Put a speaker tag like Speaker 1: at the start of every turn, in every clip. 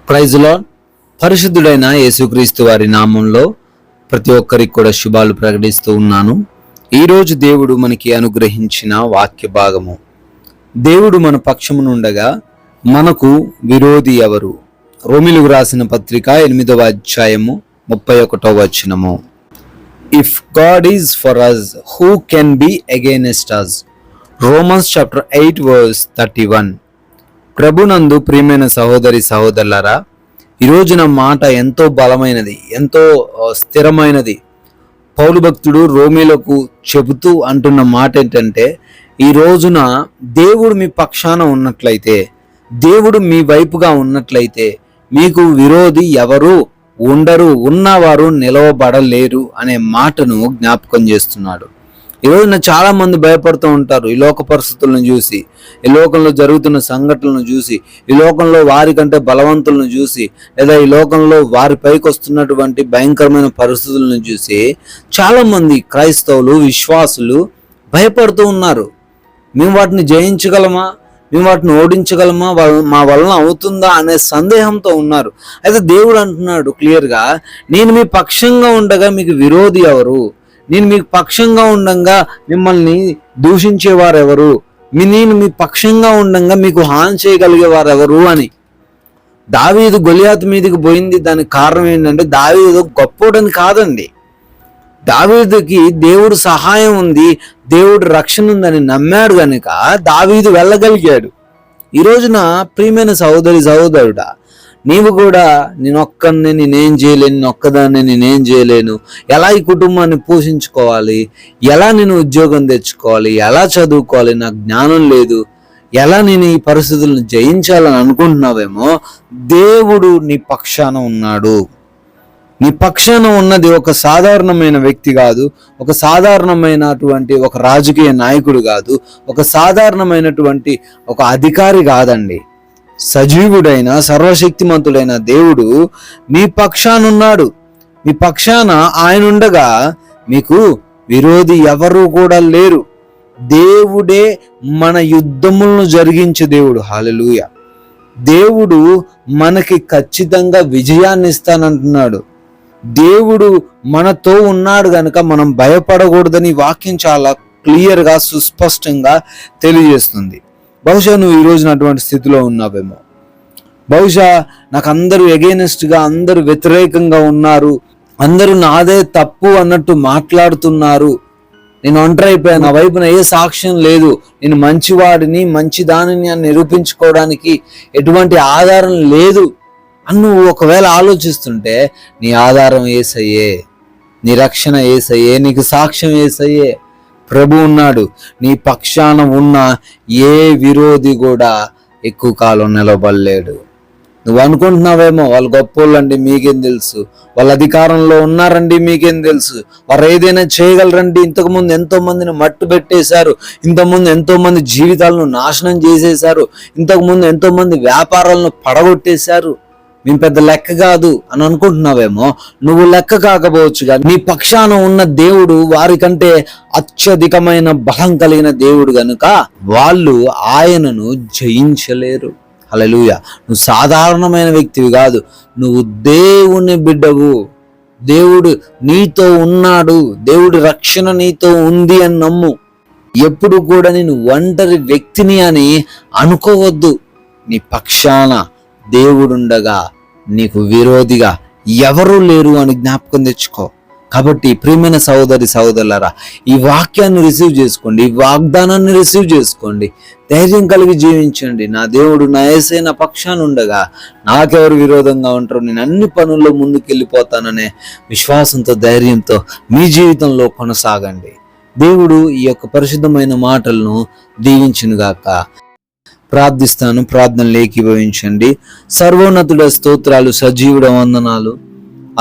Speaker 1: Praise lord. పరిశుద్ధుడైన యేసుక్రీస్తు వారి నామంలో ప్రతి ఒక్కరికి కూడా శుభాలు ప్రకటిస్తూ ఉన్నాను. ఈరోజు దేవుడు మనకి అనుగ్రహించిన వాక్య భాగము, దేవుడు మన పక్షమునుండగా మనకు విరోధి ఎవరు? రోమిలకు రాసిన పత్రిక 8వ అధ్యాయము 31వ వచనము. If God is for us, who can be against us? Romans chapter 8 verse 31. ప్రభునందు ప్రియమైన సహోదరి సహోదరులారా, ఈరోజున మాట ఎంతో బలమైనది, ఎంతో స్థిరమైనది. పౌలు భక్తుడు రోమీలకు చెబుతూ అంటున్న మాట ఏంటంటే, ఈ రోజున దేవుడు మీ పక్షాన ఉన్నట్లయితే, దేవుడు మీ వైపుగా ఉన్నట్లయితే మీకు విరోధి ఎవరు ఉండరు, ఉన్నవారు నిలవబడలేరు అనే మాటను జ్ఞాపకం చేస్తున్నాడు. ఈ రోజున చాలా మంది భయపడుతూ ఉంటారు. ఈ లోక పరిస్థితులను చూసి, ఈ లోకంలో జరుగుతున్న సంఘటనలను చూసి, ఈ లోకంలో వారికంటే బలవంతులను చూసి, లేదా ఈ లోకంలో వారి పైకి వస్తున్నటువంటి భయంకరమైన పరిస్థితులను చూసి చాలా మంది క్రైస్తవులు, విశ్వాసులు భయపడుతూ ఉన్నారు. మేము వాటిని జయించగలమా, మేము వాటిని ఓడించగలమా, మా వలన అవుతుందా అనే సందేహంతో ఉన్నారు. అయితే దేవుడు అంటున్నాడు క్లియర్గా, నేను మీ పక్షంగా ఉండగా మీకు విరోధి ఎవరు? నేను మీకు పక్షంగా ఉండంగా మిమ్మల్ని దూషించేవారు ఎవరు? నేను మీ పక్షంగా ఉండంగా మీకు హాని చేయగలిగేవారు ఎవరు అని. దావీదు గొలియాతు మీదకి పోయింది, దానికి కారణం ఏంటంటే దావీదు గొప్పోడని కాదండి. దావీదుకి దేవుడు సహాయం ఉంది, దేవుడు రక్షణ ఉందని నమ్మాడు కనుక దావీదు వెళ్ళగలిగాడు. ఈ రోజున ప్రియమైన సహోదరి సహోదరుడా, నీవు కూడా నేనేం చేయలేను, ఒక్కదాన్ని నేనేం చేయలేను, ఎలా ఈ కుటుంబాన్ని పోషించుకోవాలి, ఎలా నేను ఉద్యోగం తెచ్చుకోవాలి, ఎలా చదువుకోవాలి, నాకు జ్ఞానం లేదు, ఎలా నేను ఈ పరిస్థితులను జయించాలని అనుకుంటున్నావేమో, దేవుడు నీ పక్షాన ఉన్నాడు. నీ పక్షాన ఉన్నది ఒక సాధారణమైన వ్యక్తి కాదు, ఒక సాధారణమైనటువంటి ఒక రాజకీయ నాయకుడు కాదు, ఒక సాధారణమైనటువంటి ఒక అధికారి కాదండి. సజీవుడైన సర్వశక్తిమంతుడైన దేవుడు మీ పక్షాన ఉన్నాడు. మీ పక్షాన ఆయన ఉండగా మీకు విరోధి ఎవరు కూడా లేరు. దేవుడే మన యుద్ధములను జరిగించే దేవుడు. హల్లెలూయా. దేవుడు మనకి ఖచ్చితంగా విజయాన్ని ఇస్తానంటున్నాడు. దేవుడు మనతో ఉన్నాడు కనుక మనం భయపడకూడదని వాక్యం చాలా క్లియర్గా, సుస్పష్టంగా తెలియజేస్తుంది. బహుశా నువ్వు ఈ రోజున అటువంటి స్థితిలో ఉన్నావేమో. బహుశా నాకు అందరూ ఎగైనెస్ట్గా, అందరూ వ్యతిరేకంగా ఉన్నారు, అందరూ నాదే తప్పు అన్నట్టు మాట్లాడుతున్నారు, నేను ఒంటరి అయిపోయాను, నా వైపున ఏ సాక్ష్యం లేదు, నేను మంచివాడిని, మంచిదానిని అని నిరూపించుకోవడానికి ఎటువంటి ఆధారం లేదు అని నువ్వు ఒకవేళ ఆలోచిస్తుంటే, నీ ఆధారం యేసయ్యే, నీ రక్షణ యేసయ్యే, నీకు సాక్ష్యం యేసయ్యే. ప్రభు ఉన్నాడు. నీ పక్షాన ఉన్న ఏ విరోధి కూడా ఎక్కువ కాలం నిలబడలేడు. నువ్వు అనుకుంటున్నావేమో, వాళ్ళు గొప్పోళ్ళండి, మీకేం తెలుసు, వాళ్ళ అధికారంలో ఉన్నారండి, మీకేం తెలుసు, వారు ఏదైనా చేయగలరండి, ఇంతకుముందు ఎంతో మందిని మట్టు పెట్టేశారు, ఇంతకుముందు ఎంతో మంది జీవితాలను నాశనం చేసేశారు, ఇంతకుముందు ఎంతో మంది వ్యాపారాలను పడగొట్టేశారు, మేము పెద్ద లెక్క కాదు అని అనుకుంటున్నావేమో. నువ్వు లెక్క కాకపోవచ్చు, కానీ నీ పక్షాన ఉన్న దేవుడు వారికంటే అత్యధికమైన బలం కలిగిన దేవుడు గనుక వాళ్ళు ఆయనను జయించలేరు. హల్లెలూయా. నువ్వు సాధారణమైన వ్యక్తివి కాదు, నువ్వు దేవుని బిడ్డవు. దేవుడు నీతో ఉన్నాడు, దేవుడి రక్షణ నీతో ఉంది అని నమ్ము. ఎప్పుడు కూడా నేను ఒంటరి వ్యక్తిని అని అనుకోవద్దు. నీ పక్షాన దేవుడుండగా నీకు విరోధిగా ఎవరూ లేరు అని జ్ఞాపకం తెచ్చుకో. కాబట్టి ప్రియమైన సహోదరి సహోదరులారా, ఈ వాక్యాన్ని రిసీవ్ చేసుకోండి, ఈ వాగ్దానాన్ని రిసీవ్ చేసుకోండి, ధైర్యం కలిగి జీవించండి. నా దేవుడు, నా యేసయ్య నా పక్షాన ఉండగా నాకెవరు విరోధంగా ఉంటారు, నేను అన్ని పనుల్లో ముందుకెళ్ళిపోతాననే విశ్వాసంతో, ధైర్యంతో మీ జీవితంలో కొనసాగండి. దేవుడు ఈ యొక్క పరిశుద్ధమైన మాటలను దీవించునుగాక. ప్రార్థిస్తాను, ప్రార్థనలు ఏకీభవించండి. సర్వోన్నతుడ స్తోత్రాలు, సజీవుడ వందనాలు,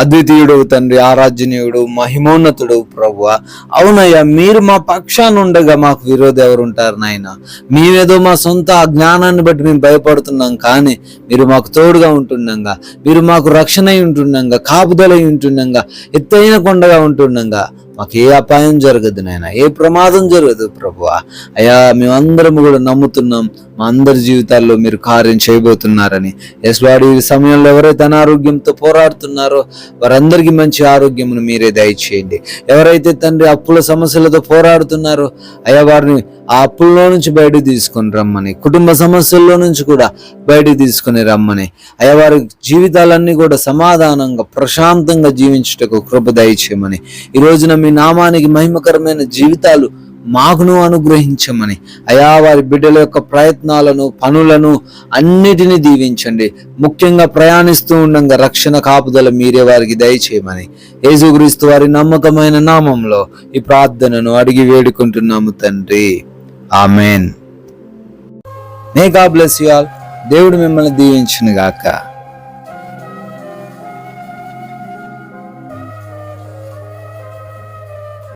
Speaker 1: అద్వితీయుడవు తండ్రి, ఆరాధ్యనీయుడు, మహిమోన్నతుడు ప్రభువా. అవునయ్యా, మీరు మా పక్షాన ఉండగా మాకు విరోధి ఎవరు ఉంటారు నాయన? మేమేదో మా సొంత అజ్ఞానాన్ని బట్టి మేము భయపడుతున్నాం, కానీ మీరు మాకు తోడుగా ఉంటుండగా, మీరు మాకు రక్షణ అయి ఉంటుండగా, కాపుదలై ఉంటుండగా, ఎత్తైన కొండగా ఉంటుండగా మాకు ఏ అపాయం జరగదు నాయన, ఏ ప్రమాదం జరగదు ప్రభువా. అయ్యా మేమందరం కూడా నమ్ముతున్నాం, మా అందరి జీవితాల్లో మీరు కార్యం చేయబోతున్నారని. ఎస్వాడి ఈ సమయంలో ఎవరైతే అనారోగ్యంతో పోరాడుతున్నారో వారందరికీ మంచి ఆరోగ్యమును మీరే దయచేయండి. ఎవరైతే తండ్రి అప్పుల సమస్యలతో పోరాడుతున్నారో అయ్యా వారిని ఆ అప్పుల్లో నుంచి బయటకు తీసుకొని రమ్మని, కుటుంబ సమస్యల్లో నుంచి కూడా బయటకు తీసుకొని రమ్మని, అయ్యా వారి జీవితాలన్నీ కూడా సమాధానంగా ప్రశాంతంగా జీవించుటకు కృప దయచేయమని, ఈ రోజున మీ నామానికి మహిమకరమైన జీవితాలు మాకును అనుగ్రహించమని, అయా వారి బిడ్డల యొక్క ప్రయత్నాలను పనులను అన్నిటినీ దీవించండి. ముఖ్యంగా ప్రయాణిస్తూ ఉండగా రక్షణ కాపుదల మీరే వారికి దయచేయమని యేసుక్రీస్తు వారి నమ్మకమైన నామంలో ఈ ప్రార్థనను అడిగి వేడుకుంటున్నాము తండ్రి, amen. May God bless you all. దేవుడు మిమ్మల్ని దీవించును గాక.